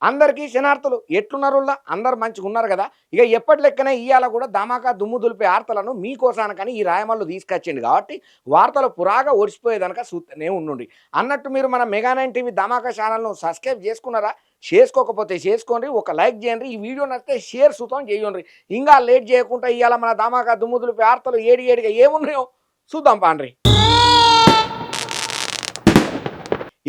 అందరికీ శనార్థులు ఎట్లున్నారుల్లా అందరు మంచిగా ఉన్నారు కదా. ఇక ఎప్పటి లెక్కనే ఇవాళ కూడా ధమాకా దుమ్ము దులిపే వార్తలను మీకోసానికని ఈ రాయమల్లు తీసుకొచ్చిండు కాబట్టి వార్తలు పురాగా ఒడిసిపోయేదనక చూస్తూనే ఉండండి. అన్నట్టు మీరు మన మెగా9 టీవీ ధమాకా ఛానల్ను సబ్స్క్రైబ్ చేసుకున్నారా? చేసుకోకపోతే చేసుకోండి, ఒక లైక్ చేయండి, ఈ వీడియో నచ్చితే షేర్ సుతం చేయండి. ఇంకా లేట్ చేయకుండా ఇవాళ మన ధమాకా దుమ్ము దులిపే వార్తలు ఏడిగా ఏమున్నాయో చూద్దాం పాండ్రి.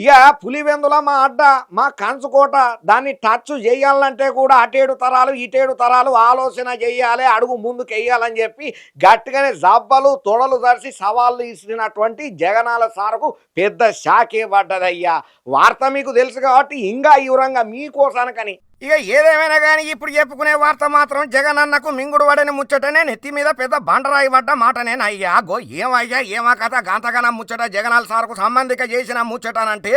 ఇక పులివెందుల మా అడ్డ మా కంచుకోట దాన్ని టచ్ చేయాలంటే కూడా అటేడు తరాలు ఇటేడు తరాలు ఆలోచన చేయాలి, అడుగు ముందుకు వెయ్యాలని చెప్పి గట్టిగానే జబ్బలు తొడలు తరిసి సవాళ్ళు ఇచ్చినటువంటి జగనాల సారుకు పెద్ద షాకే పడ్డదయ్యా. వార్త మీకు తెలుసు కాబట్టి ఇంకా వివరంగా మీకోసానికని ఇక ఏదేమైనా కానీ ఇప్పుడు చెప్పుకునే వార్త మాత్రం జగనన్నకు మింగుడు పడని ముచ్చటనే నెత్తి మీద పెద్ద బండరాయి పడ్డ మాటనేనా అయ్యా. ఏమయ్యా ఏమా కథ గాంతగాన ముచ్చట జగనాల సార్కు సంబంధిక చేసిన ముచ్చటనంటే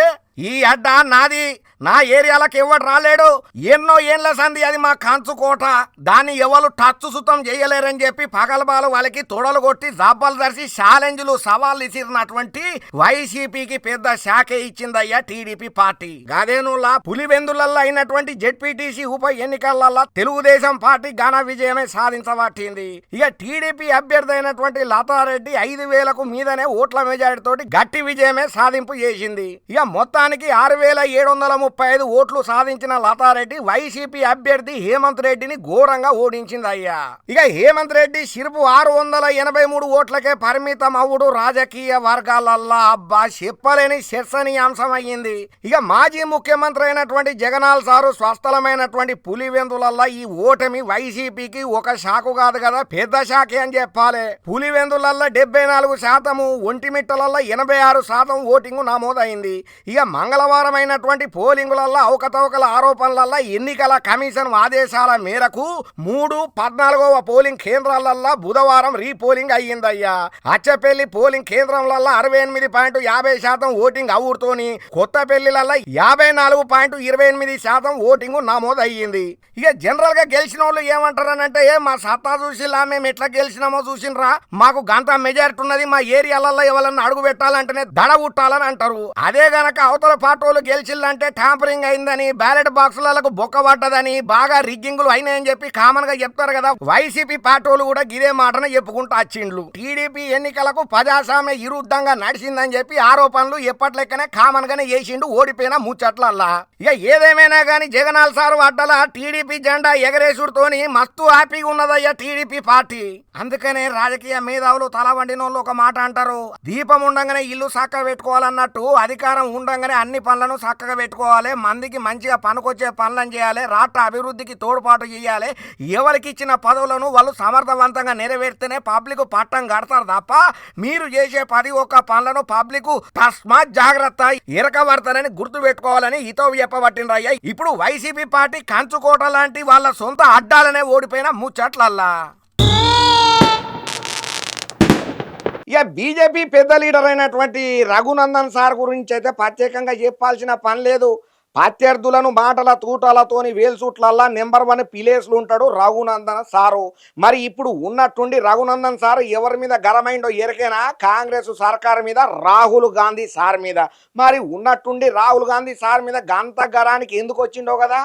ఈ అడ్డ నాది, నా ఏరియాలకు ఎవడు రాలేడు, ఎన్నో ఏళ్ల సంది అది మా కంచుకోట, దాన్ని ఎవరు టచ్ సుతం చేయలేరని చెప్పి పగలబాలు వాళ్ళకి తొడలు కొట్టి జబ్బలు ధరిసి ఛాలెంజ్లు సవాళ్ళు ఇచ్చినటువంటి వైసీపీకి పెద్ద శాఖే ఇచ్చిందయ్యా టీడీపీ పార్టీ. గదేనులా పులివెందులల్లో అయినటువంటి జెడ్పీటీసీ ఉప ఎన్నికలలో తెలుగుదేశం పార్టీ ఘన విజయమే సాధించబట్టింది. ఇక టీడీపీ అభ్యర్థి అయినటువంటి లతారెడ్డి 5,000కు మీదనే ఓట్ల మెజారిటీ తోటి గట్టి విజయమే సాధింపు చేసింది. ఇక మొత్తానికి 6,735 ఓట్లు సాధించిన లతారెడ్డి వైసీపీ అభ్యర్థి హేమంత్ రెడ్డిని ఘోరంగా ఓడించింది అయ్యా. ఇక హేమంత్ రెడ్డి సిరుపు 683 ఓట్లకే పరిమితం అవుడు రాజకీయ వర్గాలల్లా అబ్బా చెప్పలేని చర్చనీయాంశం అయ్యింది. ఇక మాజీ ముఖ్యమంత్రి అయినటువంటి జగనాల్ సారు స్వస్థలమైనటువంటి పులివెందులల్లా ఈ ఓటమి వైసీపీకి ఒక షాకు కాదు కదా, పెద్ద షాకే అని చెప్పాలి. పులివెందులల్లా 74%, ఒంటిమిట్టలల్లా 86% ఓటింగ్ నమోదైంది. ఇక మంగళవారం అయినటువంటి పోలింగులలో అవకతవకల ఆరోపణలల్లో ఎన్నికల కమిషన్ ఆదేశాల మేరకు 14వ పోలింగ్ కేంద్రాలల్లో బుధవారం రీపోలింగ్ అయ్యిందయ్యా. అచ్చపల్లి పోలింగ్ కేంద్రంలో 68.50% ఓటింగ్ అవుతోని కొత్తపల్లిలలో 54.28% ఓటింగ్ నమోదయ్యింది. ఇక జనరల్ గా గెలిచిన వాళ్ళు ఏమంటారనంటే మా సత్తా చూసిలా మేము ఎట్లా గెలిచినామో చూసినరా, మాకు గంత మెజారిటీ ఉన్నది, మా ఏరియాలలో ఎవరన్నా అడుగు పెట్టాలంటేనే దడ ఉట్టాలని అంటారు. అదే గనక అవతల పార్టీలు గెలిచిల్లంటే ట్యాంపరింగ్ అయిందని, బ్యాలెట్ బాక్సులకు బొక్క పడ్డదని, బాగా రిగ్గింగులు అయినాయని చెప్పి కామన్ గా చెప్తారు కదా. వైసీపీ పార్టీలు కూడా గిదే మాటను చెప్పుకుంటూ వచ్చిండ్లు. టీడీపీ ఎన్నికలకు ప్రజాస్వామ్య విరుద్ధంగా నడిచిందని చెప్పి ఆరోపణలు ఎప్పట్లెక్కనే కామన్ గానే చేసిండు ఓడిపోయిన ముచ్చట్లల్లా. ఇక ఏదేమైనా గానీ జగనాల్ సారు అడ్డల టీడీపీ జెండా ఎగరేసుడుతోని మస్తు హ్యాపీగా ఉన్నదయ్యా టీడీపీ పార్టీ. అందుకనే రాజకీయ మేధావులు తల వండినోళ్ళు ఒక మాట అంటారు, దీపం ఉండంగానే ఇల్లు చక్కగా పెట్టుకోవాలన్నట్టు అధికారం ఉండంగానే అన్ని పనులను చక్కగా పెట్టుకోవాలి, మందికి మంచిగా పనికొచ్చే పనులను చేయాలి, రాష్ట్ర అభివృద్ధికి తోడ్పాటు చేయాలి. ఎవరికి ఇచ్చిన పదవులను వాళ్ళు సమర్థవంతంగా నెరవేర్తేనే పబ్లిక్ పట్టం కడతారు తప్ప మీరు చేసే 11 పనులను పబ్లిక్ తస్మాత్ జాగ్రత్త ఎరకబడతారని గుర్తు పెట్టుకోవాలని హితో చెప్పబట్టిండ్రయ్యా. ఇప్పుడు వైసీపీ పార్టీ కంచుకోట లాంటి వాళ్ళ సొంత అడ్డాలనే ఓడిపోయిన ముచ్చట్లల్లా. ఇక బీజేపీ పెద్ద లీడర్ అయినటువంటి రఘునందన్ సార్ గురించి అయితే ప్రత్యేకంగా చెప్పాల్సిన పని లేదు. ప్రత్యర్థులను మాటల తూటాలతోని వేల్సూట్లల్లా నెంబర్ 1 ప్లేస్లు ఉంటాడు రఘునందన్ సారు. మరి ఇప్పుడు ఉన్నట్టుండి రఘునందన్ సారు ఎవరి మీద గరమైండో ఎరికేనా? కాంగ్రెస్ సర్కారు మీద, రాహుల్ గాంధీ సార్ మీద. మరి ఉన్నట్టుండి రాహుల్ గాంధీ సార్ మీద గంత గరానికి ఎందుకు వచ్చిండో కదా.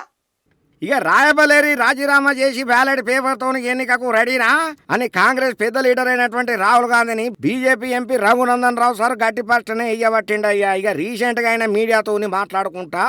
ఇక రాయబలేరి రాజీనామా చేసి బ్యాలెట్ పేపర్తో ఎన్నికకు రెడీనా అని కాంగ్రెస్ పెద్ద లీడర్ అయినటువంటి రాహుల్ గాంధీని BJP MP Raghunandan Rao sir గట్టి ప్రశ్నే ఇయ్యబట్టిండయ్యా. ఇక రీసెంట్ గా ఆయన మీడియాతో మాట్లాడుకుంటా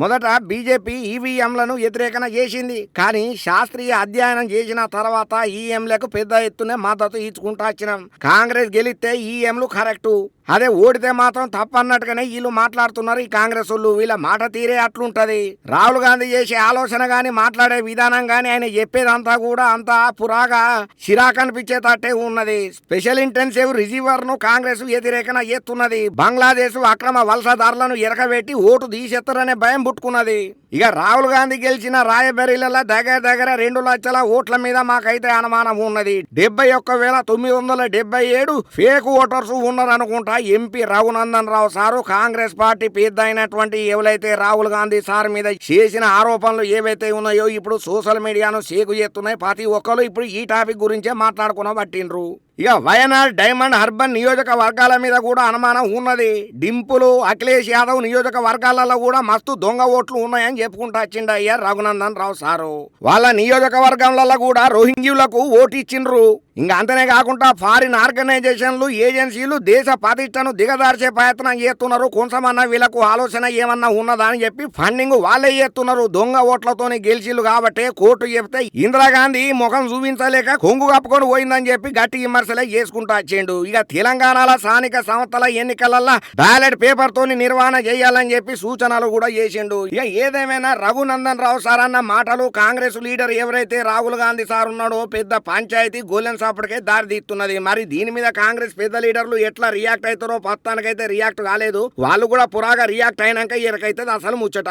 మొదట బీజేపీ ఈవీఎంలను వ్యతిరేకన చేసింది, కానీ శాస్త్రీయ అధ్యయనం చేసిన తర్వాత ఈఎంలకు పెద్ద ఎత్తున మద్దతు ఇచ్చుకుంటా వచ్చినాం. కాంగ్రెస్ గెలిస్తే ఈఎంలు కరెక్టు, అదే ఓడితే మాత్రం తప్పన్నట్టుగానే వీళ్ళు మాట్లాడుతున్నారు ఈ కాంగ్రెస్ వాళ్ళు. వీళ్ళ మాట తీరే అట్లుంటది. రాహుల్ గాంధీ చేసే ఆలోచన గాని మాట్లాడే విధానం గాని ఆయన చెప్పేదంతా కూడా అంతా పురాగా చిరాకు అనిపించేటట్టే ఉన్నది. స్పెషల్ ఇంటెన్సివ్ రిజీవర్ ను కాంగ్రెస్ వ్యతిరేకన చేస్తున్నది. బంగ్లాదేశ్ అక్రమ వలసదారులను ఎరకబెట్టి ఓటు తీసేస్తారనే భయం పుట్టుకున్నది. ఇక రాహుల్ గాంధీ గెలిచిన రాయబరేలీల దగ్గర 2 లక్షల ఓట్ల మీద మాకైతే అనుమానం ఉన్నది. 71,977 fake voters ఉన్నారనుకుంటా. MP Raghunandan Rao sir Congress party పెద్ద అయినటువంటి ఎవరైతే రాహుల్ గాంధీ సార్ మీద చేసిన ఆరోపణలు ఏవైతే ఉన్నాయో ఇప్పుడు సోషల్ మీడియాను షేకు చేస్తున్నాయి. ప్రతి ఒక్కరు ఇప్పుడు ఈ టాపిక్ గురించే మాట్లాడుకున్న పట్టిండ్రు. ఇక వయనాడ్ డైమండ్ అర్బన్ నియోజకవర్గాల మీద కూడా అనుమానం ఉన్నది. డింపులు అఖిలేష్ యాదవ్ నియోజకవర్గాలలో కూడా మస్తు దొంగ ఓట్లు ఉన్నాయని చెప్పుకుంటూ వచ్చిండు అయ్యా రఘునందన్ రావు సారు. వాళ్ళ నియోజకవర్గంలో కూడా రోహింగ్యులకు ఓటు ఇచ్చిండ్రు. ఇంకా అంతనే కాకుండా ఫారిన్ ఆర్గనైజేషన్లు ఏజెన్సీలు దేశ ప్రతిష్టను దిగదార్చే ప్రయత్నం చేస్తున్నారు. కొంచెమన్నా వీళ్ళకు ఆలోచన ఏమన్నా ఉన్నదా అని చెప్పి ఫండింగ్ వాళ్ళే చేస్తున్నారు. దొంగ ఓట్లతోని గెలిచిళ్ళు కాబట్టి కోర్టు చెప్తే ఇందిరాగాంధీ ముఖం చూపించలేక కొంగు కప్పుకొని పోయిందని చెప్పి గట్టి విమర్శలే చేసుకుంటూ వచ్చిండు. ఇక తెలంగాణలో స్థానిక సంస్థల ఎన్నికలలో బ్యాలెట్ పేపర్ తోని నిర్వహణ చేయాలని చెప్పి సూచనలు కూడా చేసిండు. ఇక ఏదేమైనా రఘునందన్ రావు సార్ అన్న మాటలు కాంగ్రెస్ లీడర్ ఎవరైతే రాహుల్ గాంధీ సార్ ఉన్నాడో పెద్ద పంచాయతీ గోలెన్ సాపటికే దారి తీస్తున్నది. మరి దీని మీద కాంగ్రెస్ పెద్ద లీడర్లు ఎట్లా రియాక్ట్ అవుతారో ప్రస్తుతానికైతే రియాక్ట్ కాలేదు. వాళ్ళు కూడా పురాగా రియాక్ట్ అయినాక ఈయనకైతే అసలు ముచ్చట.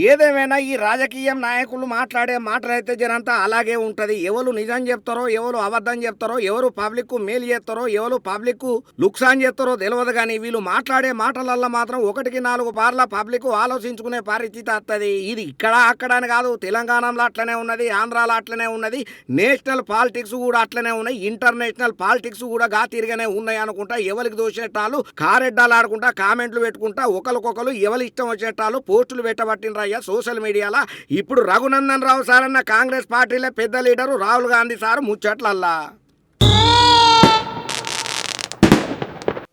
ఏదేమైనా ఈ రాజకీయ నాయకులు మాట్లాడే మాటలైతే జనంతా అలాగే ఉంటది. ఎవరు నిజం చెప్తారో ఎవరు అబద్ధం చెప్తారో ఎవరు పబ్లిక్ కు మేలు చేస్తారో ఎవరు పబ్లిక్ కు లుక్సాన్ చేస్తారో తెలియదు. కానీ వీళ్ళు మాట్లాడే మాటలల్లో మాత్రం 1-4 పార్ల పబ్లిక్ ఆలోచించుకునే పరిస్థితి వస్తుంది. ఇది ఇక్కడ అక్కడ అని కాదు, తెలంగాణలో అట్లనే ఉన్నది, ఆంధ్రాలో అట్లనే ఉన్నది, నేషనల్ పాలిటిక్స్ కూడా అట్లనే ఉన్నాయి, ఇంటర్నేషనల్ పాలిటిక్స్ కూడా గా తిరిగానే ఉన్నాయి అనుకుంటా. ఎవరికి దోషేటాలు కారెడ్డాలు ఆడుకుంటా కామెంట్లు పెట్టుకుంటా ఒకరికొకరు ఎవరి ఇష్టం వచ్చేటాలు పోస్టులు పెట్టబట్టినరయ్యా సోషల్ మీడియాలో. ఇప్పుడు రఘునందన్ రావు సార్ అన్న కాంగ్రెస్ పార్టీలో పెద్ద లీడరు రాహుల్ గాంధీ సార్ ముచ్చట్లల్లా.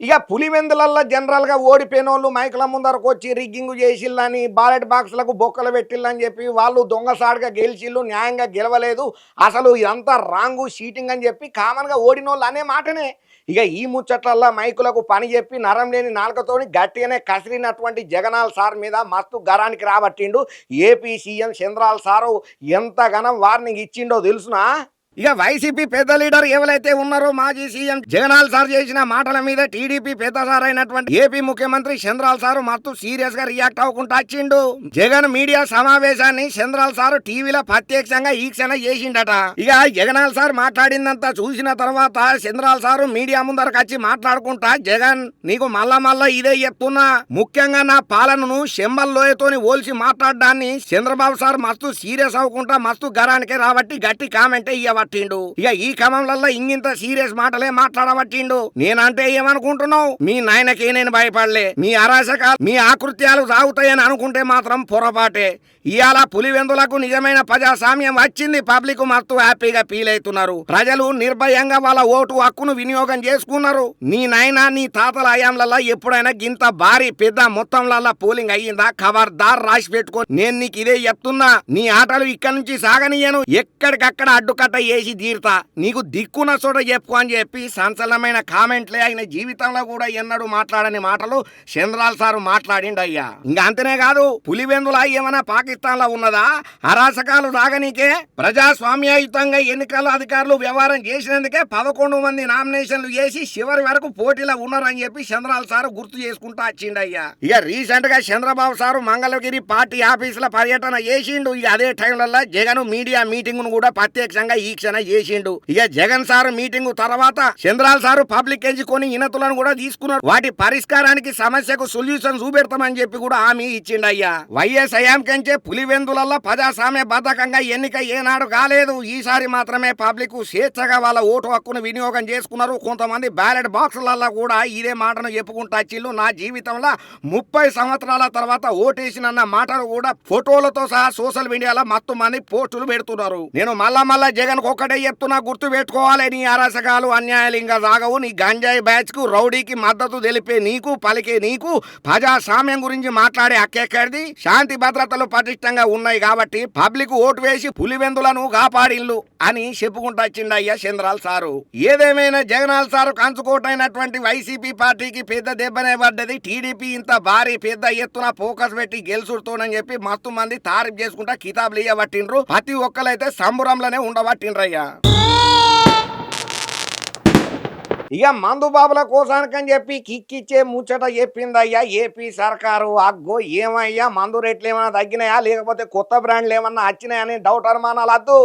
ఇక పులివెందులల్లో జనరల్ గా ఓడిపోయిన వాళ్ళు మైకుల ముందరకు వచ్చి రిగ్గింగ్ చేసిల్లని బాలెట్ బాక్స్లకు బొక్కలు పెట్టిల్లని చెప్పి వాళ్ళు దొంగసాడుగా గెలిచిళ్ళు, న్యాయంగా గెలవలేదు, అసలు ఇదంతా రాంగు షీటింగ్ అని చెప్పి కామన్ గా ఓడిన వాళ్ళు అనే మాటనే. ఇక ఈ ముచ్చట్లల్లో మైకులకు పని చెప్పి నరం లేని నాలుకతోని గట్టిగానే కసిరినటువంటి జగనాల్ సార్ మీద మస్తు గరానికి రాబట్టిండు ఏపీ సీఎం చంద్రాల్ సారు. ఎంతగానో వార్నింగ్ ఇచ్చిండో తెలుసునా. ఇక వైసీపీ పెద్ద లీడర్ ఎవరైతే ఉన్నారో మాజీ సీఎం జగనాల్ సార్ చేసిన మాటల మీద టీడీపీ పెద్ద సార్ అయినటువంటి ఏపీ ముఖ్యమంత్రి చంద్రాల్ సారు మస్తు సీరియస్ గా రియాక్ట్ అవ్వకుండా వచ్చిండు. జగన్ మీడియా సమావేశాన్ని చంద్రాల్ సారు టీవీలో ప్రత్యక్షంగా ఈక్షణ చేసిండట. ఇక జగనాల్ సార్ మాట్లాడిందంతా చూసిన తర్వాత చంద్రాల్ సారు మీడియా ముందరకు వచ్చి మాట్లాడుకుంటా, జగన్ నీకు మళ్ళా ఇదే చెప్తున్నా, ముఖ్యంగా నా పాలనను శంబల్ లోయతోని పోల్చి మాట్లాడడాన్ని చంద్రబాబు సార్ మస్తు సీరియస్ అవ్వకుండా మస్తు గరానికే రాబట్టి గట్టి కామెంటే ఇవ్వ. ఇక ఈ క్రమంలో ఇంత సీరియస్ మాటలే మాట్లాడబట్టిండు. నేనంటే ఏమనుకుంటున్నావు, మీ నాయనకే నేను భయపడలే, మీ అరాచకాలు మీ ఆకృత్యాలు సాగుతాయని అనుకుంటే మాత్రం పొరపాటే. ఇవాళ పులివెందులకు నిజమైన ప్రజాస్వామ్యం వచ్చింది. పబ్లిక్ మస్తు హ్యాపీగా ఫీల్ అవుతున్నారు. ప్రజలు నిర్భయంగా వాళ్ళ ఓటు హక్కును వినియోగం చేసుకున్నారు. నీ నాయన నీ తాతల హయాంలలో ఎప్పుడైనా గింత భారీ పెద్ద మొత్తంలో పోలింగ్ అయ్యిందా? ఖబర్దార్ రాసి పెట్టుకో, నేను నీకు ఇదే చెప్తున్నా. నీ ఆటలు ఇక్కడి నుంచి సాగనీయను, ఎక్కడికక్కడ అడ్డుకట్ట వేసి తీరుతా, నీకు దిక్కున్న చోట చెప్పుకో అని చెప్పి సంచలనమైన కామెంట్లే. ఆయన జీవితంలో కూడా ఎన్నడూ మాట్లాడని మాటలు చంద్రాల్ సారు మాట్లాడిండయ్యా. ఇంకా అంతనే కాదు, పులివెందుల ఏమైనా పాకిస్తాన్ లో ఉన్నదా? అరాచకాలు సాగనీకే ప్రజాస్వామ్యయుతంగా ఎన్నికల అధికారులు వ్యవహారం చేసినందుకే 11 మంది నామినేషన్లు చేసి చివరి వరకు పోటీలో ఉన్నారని చెప్పి చంద్రాల్ సారు గుర్తు చేసుకుంటా వచ్చిండయ్యా. ఇక రీసెంట్ గా చంద్రబాబు సారు మంగళగిరి పార్టీ ఆఫీసుల పర్యటన చేసిండు. ఇక అదే టైంలో జగన్ మీడియా మీటింగ్ ను కూడా ప్రత్యక్షంగా ఈక్షణ చేసిండు. ఇక జగన్ సారు మీటింగ్ తర్వాత చంద్రాల్ సారు పబ్లిక్ ఎంచుకొని ఇనతులను కూడా తీసుకున్నారు. వాటి పరిష్కారానికి సమస్యకు సొల్యూషన్ చూపెడతామని చెప్పి కూడా హామీ ఇచ్చిండయ్యా. వైఎస్ హయాం కంటే పులివెందులలో ప్రజాస్వామ్య బద్ధకంగా ఎన్నిక ఏనాడు కాలేదు. ఈసారి మాత్రమే పబ్లిక్ స్వేచ్ఛగా వాళ్ళ ఓటు హక్కును వినియోగం చేసుకున్నారు. కొంతమంది బ్యాలెట్ బాక్సులలో కూడా ఇదే మాటను చెప్పుకుంటా చిల్లు, నా జీవితంలో 30 సంవత్సరాల తర్వాత ఓటేసినన్న మాటలు కూడా ఫోటోలతో సహా సోషల్ మీడియాలో మొత్తం మంది పోస్టులు పెడుతున్నారు. నేను మళ్ళా జగన్ ఒక్కటే చెప్తున్నా, గుర్తు పెట్టుకోవాలి, నీ అరాచకాలు అన్యాయాలు ఇంకా సాగవు. నీ గంజాయి బ్యాచ్ కు రౌడీకి మద్దతు తెలిపే నీకు పలికే నీకు ప్రజాస్వామ్యం గురించి మాట్లాడే హక్కెక్కడిది? శాంతి భద్రతలు పటిష్టంగా ఉన్నాయి కాబట్టి పబ్లిక్ ఓటు వేసి పులివెందులను కాపాడిల్లు అని చెప్పుకుంటా వచ్చిండయ్యా చంద్రాల్ సారు. ఏదేమైనా జగనాల్ సారు కంచుకోటైనటువంటి వైసీపీ పార్టీకి పెద్ద దెబ్బనే పడ్డది. టీడీపీ ఇంత భారీ పెద్ద ఎత్తున ఫోకస్ పెట్టి గెలుచుడుతోనని చెప్పి మస్తు మంది తారీఫ్ చేసుకుంటా కితాబులు ఇవ్వబట్టిండ్రు. ప్రతి ఒక్కరైతే సంబురంలోనే ఉండబట్టిండ్రయ్యా. ఇక మందు బాబుల కోసానికని చెప్పి కిక్కిచ్చే ముచ్చట చెప్పిందయ్యా ఏపీ సర్కారు. అగ్గో ఏమయ్యా, మందు రేట్లు ఏమైనా తగ్గినాయా లేకపోతే కొత్త బ్రాండ్లు ఏమన్నా వచ్చినాయని డౌట్ అనుమానాలు వద్దు.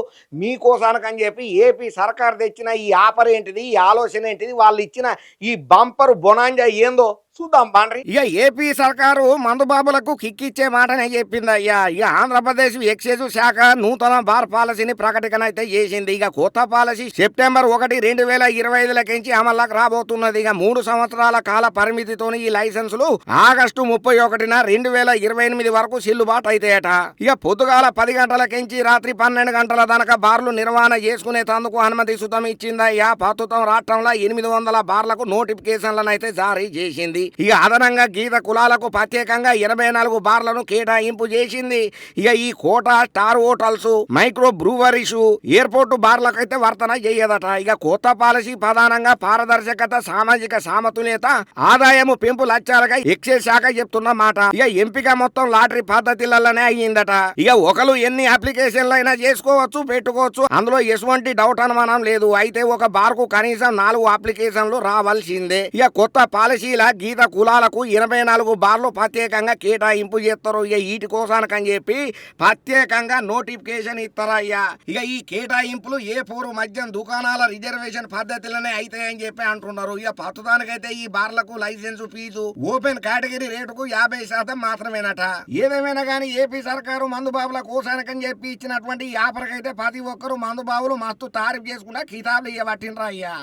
మీకోసానికని చెప్పి ఏపీ సర్కారు తెచ్చిన ఈ ఆఫర్ ఏంటిది, ఈ ఆలోచన ఏంటిది, వాళ్ళు ఇచ్చిన ఈ బంపర్ బొనాంజా ఏందో చూద్దాం బాండ్రి. ఇక ఏపీ సర్కారు మందుబాబులకు కిక్కిచ్చే మాటనే చెప్పింది అయ్యా. ఇక ఆంధ్రప్రదేశ్ ఎక్సైజ్ శాఖ నూతన బార్ పాలసీని ప్రకటన అయితే చేసింది. ఇక కొత్త పాలసీ సెప్టెంబర్ 1, 2025 అమల్లోకి రాబోతున్నది. ఇక 3 సంవత్సరాల కాల పరిమితితోని ఈ లైసెన్సులు ఆగస్టు 31, 2028 వరకు చెల్లుబాటు అవుతాయట. ఇక పొద్దుగాల 10 గంటలకించి రాత్రి 12 గంటల దాకా బార్లు నిర్వహణ చేసుకునేందుకు అనుమతి సుతం ఇచ్చిందయ్యా. ప్రస్తుతం రాష్ట్రంలో 800 బార్లకు నోటిఫికేషన్లను అయితే జారీ చేసింది. ఇక అదనంగా గీత కులాలకు ప్రత్యేకంగా 84 బార్లను కేటాయింపు చేసింది. ఇక ఈ quota star hotels, micro breweries, airport బార్లకు అయితే వర్తన చేయదట. ఇక కొత్త పాలసీ ప్రధానంగా పారదర్శకత, సామాజిక సమతుల్యత, ఆదాయము పెంపు లక్ష్యాలుగా ఎక్సైజ్ శాఖ చెప్తున్న మాట. ఇక ఎంపిక మొత్తం లాటరీ పద్ధతిలలోనే అయ్యిందట. ఇక ఒకరు ఎన్ని అప్లికేషన్లు అయినా చేసుకోవచ్చు, పెట్టుకోవచ్చు. అందులో ఎటువంటి డౌట్ అనుమానం లేదు. అయితే ఒక బార్ కు కనీసం 4 అప్లికేషన్లు రావాల్సిందే. ఇక కొత్త పాలసీల గీత కులాలకు 84 బార్లు ప్రత్యేకంగా కేటాయింపు చేస్తారు. ఇక వీటి కోసానికని చెప్పి ప్రత్యేకంగా నోటిఫికేషన్ ఇస్తారయ్యా. ఇక ఈ కేటాయింపులు A4 మద్యం దుకాణాల రిజర్వేషన్ పద్ధతిలోనే అవుతాయని చెప్పి అంటున్నారు. ఇక ప్రస్తుతానికైతే ఈ బార్లకు లైసెన్స్ ఫీజు ఓపెన్ కేటగిరీ రేటుకు 50% మాత్రమేనట. ఏదేమైనా కానీ ఏపీ సర్కారు మందుబాబుల కోసానికని చెప్పి ఇచ్చినటువంటి యాపరకైతే ప్రతి ఒక్కరు మందుబాబులు మస్తు తారీఫ్ చేసుకున్నా కితాబులు ఇవ్వబట్టినరా అయ్యా.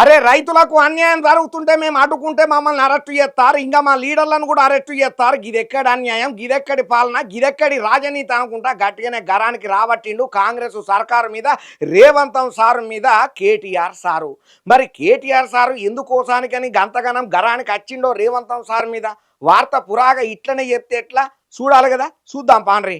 అరే రైతులకు అన్యాయం జరుగుతుంటే మేము అడ్డుకుంటే మమ్మల్ని అరెస్టు చేస్తారు, ఇంకా మా లీడర్లను కూడా అరెస్టు చేస్తారు. గిదెక్కడి అన్యాయం, గిదెక్కడి పాలన, గిదెక్కడి రాజనీతి అనుకుంటా గట్టిగానే గరానికి రాబట్టిండు కాంగ్రెస్ సర్కారు మీద, రేవంత్ సారు మీద కేటీఆర్ సారు. మరి కేటీఆర్ సారు ఎందుకోసానికని గంతగనం గరానికి వచ్చిండో రేవంత్ సారు మీద వార్త పురాగా ఇట్లనే చెప్తే ఎట్లా చూడాలి కదా. చూద్దాం పాండ్రి.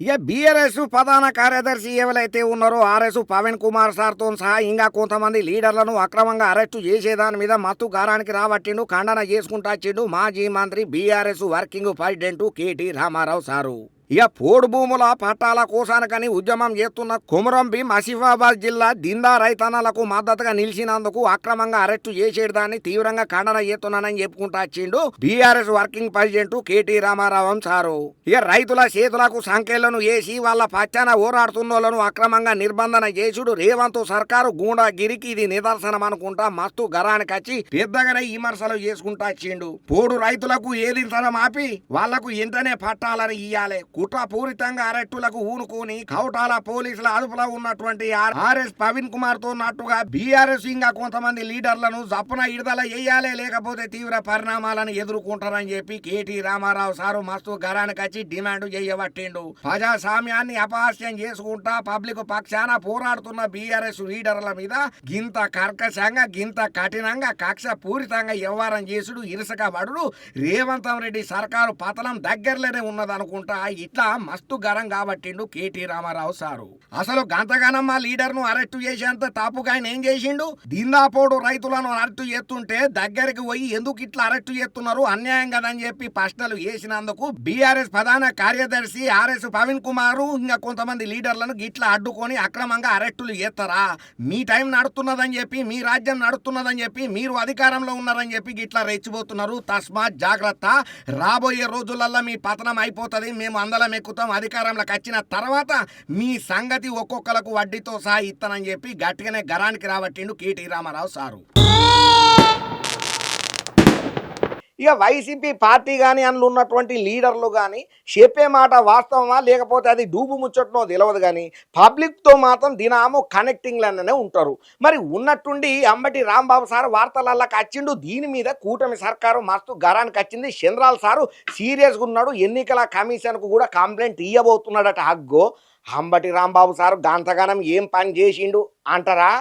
ఇక బీఆర్ఎస్ ప్రధాన కార్యదర్శి ఎవరైతే ఉన్నారో ఆర్ఎస్ పవన్ కుమార్ సార్తో సహా ఇంకా కొంతమంది లీడర్లను అక్రమంగా అరెస్టు చేసేదాని మీద మత్తు గారానికి రాబట్టిండు, ఖండన చేసుకుంటా వచ్చిండు మాజీ మంత్రి BRS working president KT Rama Rao sir. ఇక పోడు భూముల పట్టాల కోసానికని ఉద్యమం చేస్తున్న కొమరం భీం ఆసిఫాబాద్ జిల్లా దిందా రైతన్నలకు మద్దతుగా నిలిచినందుకు అక్రమంగా అరెస్టు చేసేదాన్ని తీవ్రంగా ఖండన చేస్తున్నానని చెప్పుకుంటా వచ్చిండు BRS working president KT Rama Rao sir. ఇక రైతుల చేతులకు సంఖ్యలను వేసి వాళ్ళ పచ్చాన ఓరాడుతున్నోళ్లను అక్రమంగా నిర్బంధన చేసుడు రేవంత్ సర్కారు గూండాగిరికి ఇది నిదర్శనం అనుకుంటా మస్తు గరానికి వచ్చి పెద్దగానే విమర్శలు చేసుకుంటా వచ్చిండు. పోడు రైతులకు ఏది ఆపి వాళ్లకు వెంటనే పట్టాలని ఇయ్యాలి. కుట్రపూరితంగా అరెస్టులకు ఊనుకొని కౌటాల పోలీసుల అదుపులో ఉన్నటువంటి ఆర్ఎస్ పవన్ కుమార్ తో నట్టుగా బీఆర్ఎస్ ఇంకా కొంతమంది లీడర్లను జప్పున విడుదల చేయాలి, లేకపోతే తీవ్ర పరిణామాలను ఎదుర్కొంటారని చెప్పి కేటీ రామారావు సారు మస్తు గరానికి వచ్చి డిమాండ్ చేయబట్టిండు. ప్రజాస్వామ్యాన్ని అపహాస్యం చేసుకుంటా పబ్లిక్ పక్షాన పోరాడుతున్న బీఆర్ఎస్ లీడర్ల మీద గింత కర్కశంగా, గింత కఠినంగా, కక్ష పూరితంగా వ్యవహారం చేసుడు, ఇరుసక పడుడు రేవంత్ రెడ్డి సర్కారు పతనం దగ్గరలోనే ఉన్నదనుకుంటా ఇట్లా మస్తు గరం కాబట్టిండు కేటీ రామారావు సారు. అసలు గంతగానం మా లీడర్ ను అరెస్టు చేసేంత తాపుగా ఆయన ఏం చేసిండు? దిందాపోడు రైతులను అరెస్టు చేస్తుంటే దగ్గరికి పోయి ఎందుకు ఇట్లా అరెస్టు చేస్తున్నారు, అన్యాయం కదని చెప్పి ప్రశ్నలు వేసినందుకు బీఆర్ఎస్ ప్రధాన కార్యదర్శి ఆర్ఎస్ పవన్ కుమార్ ఇంకా కొంతమంది లీడర్లను గిట్లా అడ్డుకొని అక్రమంగా అరెస్టులు చేస్తారా, మీ టైం నడుస్తున్నదని చెప్పి, మీ రాజ్యం నడుస్తున్నదని చెప్పి, మీరు అధికారంలో ఉన్నారని చెప్పి గిట్లా రెచ్చిపోతున్నారు. తస్మాత్ జాగ్రత్త, రాబోయే రోజులలో మీ పతనం అయిపోతుంది, మేము అందలం ఎక్కుతాం, అధికారంలోకి వచ్చిన తర్వాత మీ సంగతి ఒక్కొక్కలకు వడ్డీతో సహా ఇస్తానని చెప్పి గట్టిగానే గరానికి రాబట్టిండు కేటీ రామారావు సారు. ఇక వైసీపీ పార్టీ కానీ అందులో ఉన్నటువంటి లీడర్లు కానీ చెప్పే మాట వాస్తవమా లేకపోతే అది డూబు ముచ్చటనో తెలియదు, కానీ పబ్లిక్తో మాత్రం దినాము కనెక్టింగ్లనే ఉంటారు. మరి ఉన్నట్టుండి అంబటి రాంబాబు సార్ వార్తలకి వచ్చిండు. దీని మీద కూటమి సర్కారు మస్తు గరానికి వచ్చింది. చంద్రాల్ సారు సీరియస్గా ఉన్నాడు, ఎన్నికల కమిషన్కు కూడా కంప్లైంట్ ఇవ్వబోతున్నాడట. హగ్గో అంబటి రాంబాబు సారు గంతగానం ఏం పని చేసిండు అంటారా?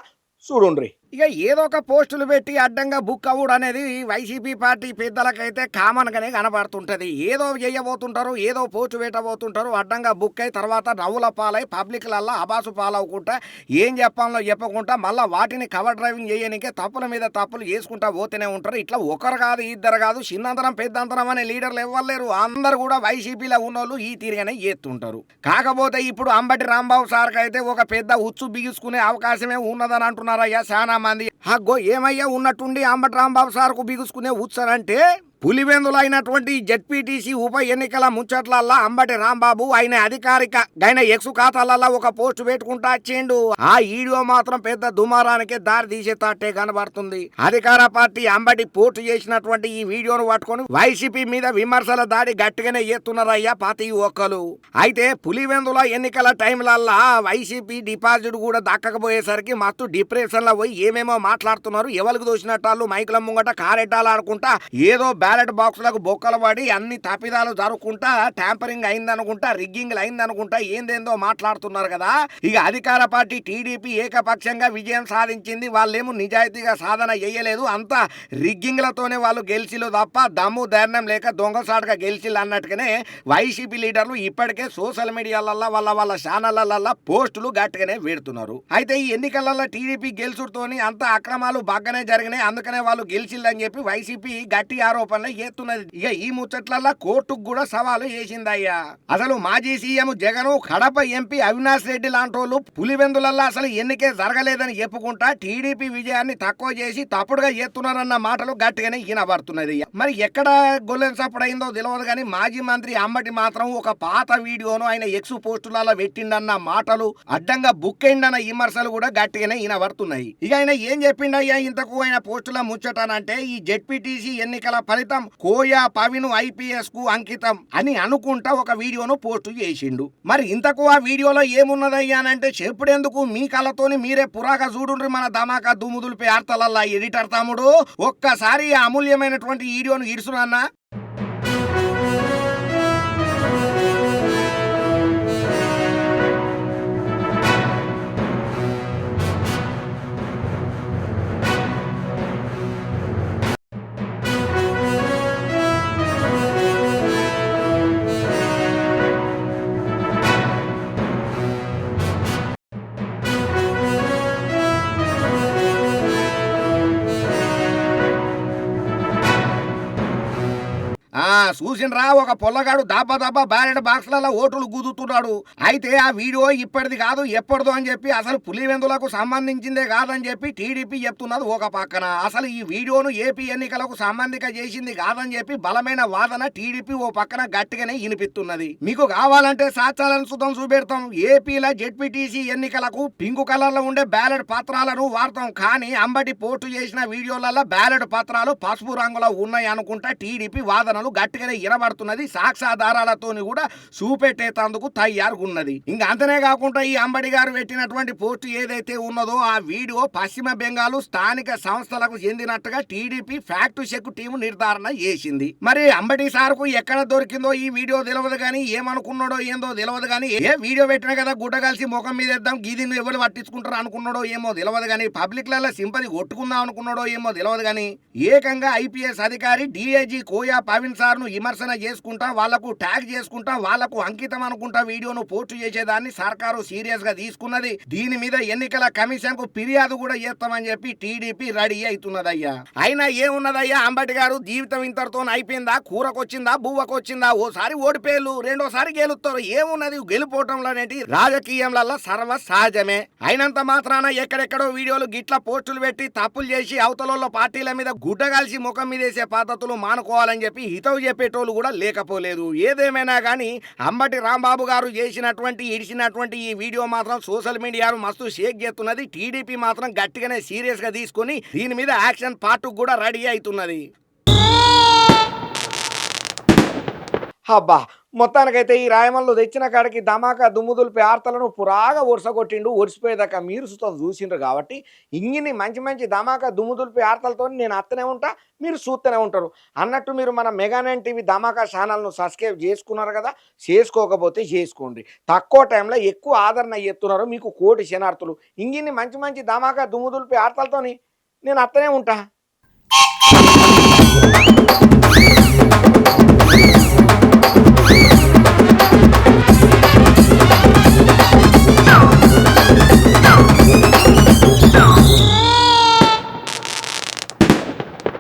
చూడుండ్రి. ఇక ఏదో ఒక పోస్టులు పెట్టి అడ్డంగా బుక్ అవ్వడం అనేది వైసీపీ పార్టీ పెద్దలకైతే కామన్ గానే కనబడుతుంటది. ఏదో చేయబోతుంటారు, ఏదో పోస్టు పెట్టబోతుంటారు, అడ్డంగా బుక్ అయి తర్వాత నవ్వుల పాలై పబ్లిక్లల్లా అబాసు పాలవకుండా ఏం చెప్పాలో చెప్పకుండా మళ్ళీ వాటిని కవర్ డ్రైవింగ్ చేయనికే తప్పుల మీద తప్పులు చేసుకుంటా పోతూనే ఉంటారు. ఇట్లా ఒకరు కాదు, ఇద్దరు కాదు, చిన్నంతరం పెద్దంతరం అనే లీడర్లు ఇవ్వలేరు. అందరు కూడా వైసీపీలో ఉన్నోళ్ళు ఈ తీరుగానే చేస్తుంటారు. కాకపోతే ఇప్పుడు అంబటి రాంబాబు సార్కి అయితే ఒక పెద్ద ఉచ్చు బిగుసుకునే అవకాశమే ఉన్నదని అంటున్నారయ్యా చాలా మంది. అగ్గో ఏమయ్యా ఉన్నట్టుండి అంబటి రాంబాబు సార్కు బిగుసుకునే ఉత్సరంటే పులివెందులు అయినటువంటి జెడ్పీటీసీ ఉప ఎన్నికల ముచ్చట్లల్లా అంబటి రాంబాబు ఆయన అధికారిక ఆయన ఎక్స్ ఖాతాలల్లా ఒక పోస్ట్ పెట్టుకుంటా వచ్చిండు. ఆ వీడియో మాత్రం పెద్ద దుమారానికి దారి తీసేటట్టే కనబడుతుంది. అధికార పార్టీ అంబటి పోస్ట్ చేసినటువంటి ఈ వీడియోను పట్టుకొని వైసీపీ మీద విమర్శల దాడి గట్టిగానే ఎత్తున్నారయ్యా ప్రతి ఒక్కరు. అయితే పులివెందుల ఎన్నికల టైంలల్లా వైసీపీ డిపాజిట్ కూడా దక్కకపోయేసరికి మస్తు డిప్రెషన్ లో పోయి ఏమేమో మాట్లాడుతున్నారు. ఎవరికి దోసినట్టాలు మైకుల ముంగట కారెట్టాలు ఆడుకుంటా ఏదో బ్యాలెట్ బాక్సులకు బొక్కలు పడి అన్ని తప్పిదాలు జరుపుకుంటా ట్యాంపరింగ్ అయిందనుకుంటా రిగ్గింగ్ అయిందనుకుంటా ఏందేందో మాట్లాడుతున్నారు కదా. ఇక అధికార పార్టీ టీడీపీ ఏకపక్షంగా విజయం సాధించింది. వాళ్ళేమో నిజాయితీగా సాధన చేయలేదు, అంతా రిగ్గింగ్లతోనే వాళ్ళు గెలిచిలు తప్ప దమ్ము ధైర్యం లేక దొంగసాటుగా గెలిచిలు అన్నట్టుగానే వైసీపీ లీడర్లు ఇప్పటికే సోషల్ మీడియాలల్లో వాళ్ళ ఛానళ్లల్లో పోస్టులు గట్టిగానే పెడుతున్నారు. అయితే ఈ ఎన్నికలలో టీడీపీ గెలుచుతోని అంత అక్రమాలు బాగానే జరిగినాయి, అందుకనే వాళ్ళు గెలిచిల్లని చెప్పి వైసీపీ గట్టి ఆరోపణ చేస్తున్నది. ఇక ఈ ముచ్చట్లల్లా కోర్టుకు కూడా సవాలు చేసిందయ్యా. అసలు మాజీ సీఎం జగన్, కడప ఎంపీ అవినాష్ రెడ్డి లాంటోళ్ళు పులివెందులల్లా అసలు ఎన్నికే జరగలేదని చెప్పుకుంటా టీడీపీ విజయాన్ని తక్కువ చేసి తప్పుడుగా చేస్తున్నారన్న మాటలు గట్టిగానే వినబడుతున్నది. మరి ఎక్కడ గొల్లెన్ సప్పుడు అయిందో తెలియదు కానీ మాజీ మంత్రి అంబటి మాత్రం ఒక పాత వీడియోను ఆయన ఎక్స్ పోస్టులలో పెట్టిండన్న మాటలు అడ్డంగా బుక్ అయిందన్న విమర్శలు కూడా గట్టిగానే వినబడుతున్నాయి. ఇక ఆయన ఏం చెప్పిండయ్యా ఇంతకు ఆయన పోస్టుల ముచ్చటానంటే ఈ జెడ్పీటీసీ ఎన్నికల ఫలితం కోయా పవిన్ ఐపీఎస్ కు అంకితం అని అనుకుంటా ఒక వీడియోను పోస్టు చేసిండు. మరి ఇంతకు ఆ వీడియోలో ఏమున్నదయ్యానంటే చెప్పుడెందుకు మీ కళ్ళతోని మీరే పురాగా చూడుండ్రి మన ధమాకా దుమ్ముదులిపే ఆర్తలల్లా ఎడిటర్ తమ్ముడు. ఒక్కసారి ఆ అమూల్యమైనటువంటి వీడియోను ఇడుసునన్నా. చూసిండ్రా ఒక పొల్లగాడు దాబా బ్యాలెట్ బాక్స్లలో ఓటులు గుదుతున్నాడు. అయితే ఆ వీడియో ఇప్పటిది కాదు ఎప్పటిదో అని చెప్పి అసలు పులివెందులకు సంబంధించిందే కాదని చెప్పి టీడీపీ చెప్తున్నది ఒక పక్కన. అసలు ఈ వీడియోను ఏపీ ఎన్నికలకు సంబంధిక చేసింది కాదని చెప్పి బలమైన వాదన టీడీపీ ఓ పక్కన గట్టిగానే వినిపిస్తున్నది. మీకు కావాలంటే సాక్ష్యాలను సుతం చూపెడతాం. ఏపీలో జెడ్పీటీసీ ఎన్నికలకు పింక్ కలర్ లో ఉండే బ్యాలెట్ పత్రాలను వాడతాం, కానీ అంబటి పోస్టు చేసిన వీడియోలలో బ్యాలెట్ పత్రాలు పసుపు రంగులో ఉన్నాయి అనుకుంటా టీడీపీ వాదనలు గట్టిగానే ఇనబడుతున్నది. సాక్ష్యాధారాలతోని కూడా చూపెట్టేందుకు తయారుగా ఉన్నది. ఇంకా అంతనే కాకుండా ఈ అంబటి గారు పెట్టినటువంటి పోస్ట్ ఏదైతే ఉన్నదో ఆ వీడియో పశ్చిమ బెంగాల్ స్థానిక సంస్థలకు చెందినట్టుగా టీడీపీ ఫ్యాక్ట్ చెక్ టీం నిర్ధారణ చేసింది. మరి అంబటి సార్కు ఎక్కడ దొరికిందో ఈ వీడియో తెలియదు కానీ ఏమనుకున్నాడో ఏందో తెలియదు కానీ ఏ వీడియో పెట్టినా కదా గుడ్డ కలిసి ముఖం మీద వేద్దాం గీదిని ఎవరు పట్టించుకుంటారు అనుకున్నాడో ఏమో తెలియదు కానీ పబ్లిక్ లలో సింపతి కొట్టుకుందాం అనుకున్నాడో ఏమో తెలియదు కానీ ఏకంగా ఐపీఎస్ అధికారి డిఐజీ కోయా పవిన్ సార్ ను విమర్శన చేసుకుంటా వాళ్లకు ట్యాగ్ చేసుకుంటా వాళ్లకు అంకితం అనుకుంటా వీడియోను పోస్ట్ చేసేదాన్ని సర్కారు సీరియస్ గా తీసుకున్నది. దీని మీద ఎన్నికల కమిషన్ కు ఫిర్యాదు కూడా చేస్తామని చెప్పి టీడీపీ రెడీ అవుతున్నదయ్యా. అయినా ఏమున్నదయ్యా అంబటి గారు జీవితం ఇంతటితో అయిపోయిందా, కూరకొచ్చిందా బువ్వకొచ్చిందా, ఓసారి ఓడిపోయారు రెండోసారి గెలుస్తారు, ఏమున్నది గెలుపోవటంలోనేటి రాజకీయంలో సర్వ సహజమే. అయినంత మాత్రాన ఎక్కడెక్కడో వీడియోలు గిట్ల పోస్టులు పెట్టి తప్పులు చేసి అవతల పార్టీల మీద గుడ్డ కలిసి ముఖం మీద వేసే పద్ధతులు మానుకోవాలని చెప్పి హితవు చెప్పేటోళ్ళు కూడా లేకపోలేదు. ఏదేమైనా కానీ అంబటి రాంబాబు గారు చేసినటువంటి ఇడిచినటువంటి ఈ వీడియో మాత్రం సోషల్ మీడియాను మస్తు షేక్ చేస్తున్నది. టీడీపీ మాత్రం గట్టిగానే సీరియస్ గా తీసుకొని దీని మీద యాక్షన్ పార్ట్ కూడా రెడీ అవుతున్నది. అబ్బా మొత్తానికైతే ఈ రాయమల్లో తెచ్చిన కాడికి ధమాకా దుమ్ముదులిపే ఆర్తలను పురాగా ఒరసగొట్టిండు. ఒరిసిపోయేదాకా మీరు సుతం చూసిండ్రు కాబట్టి ఇంగిని మంచి మంచి ధమాకా దుమ్ముదులిపే ఆర్తలతో నేను అత్తనే ఉంటా, మీరు చూస్తూనే ఉంటారు అన్నట్టు. మీరు మన మెగానైన్ టీవీ ధమాకా ఛానల్ను సబ్స్క్రైబ్ చేసుకున్నారు కదా, చేసుకోకపోతే చేసుకోండి. తక్కువ టైంలో ఎక్కువ ఆదరణ ఎత్తున్నారు మీకు కోటి శనార్థులు. ఇంగిన్ని మంచి మంచి ధమాకా దుమ్ముదులిపే ఆర్తలతోని నేను అత్తనే ఉంటా.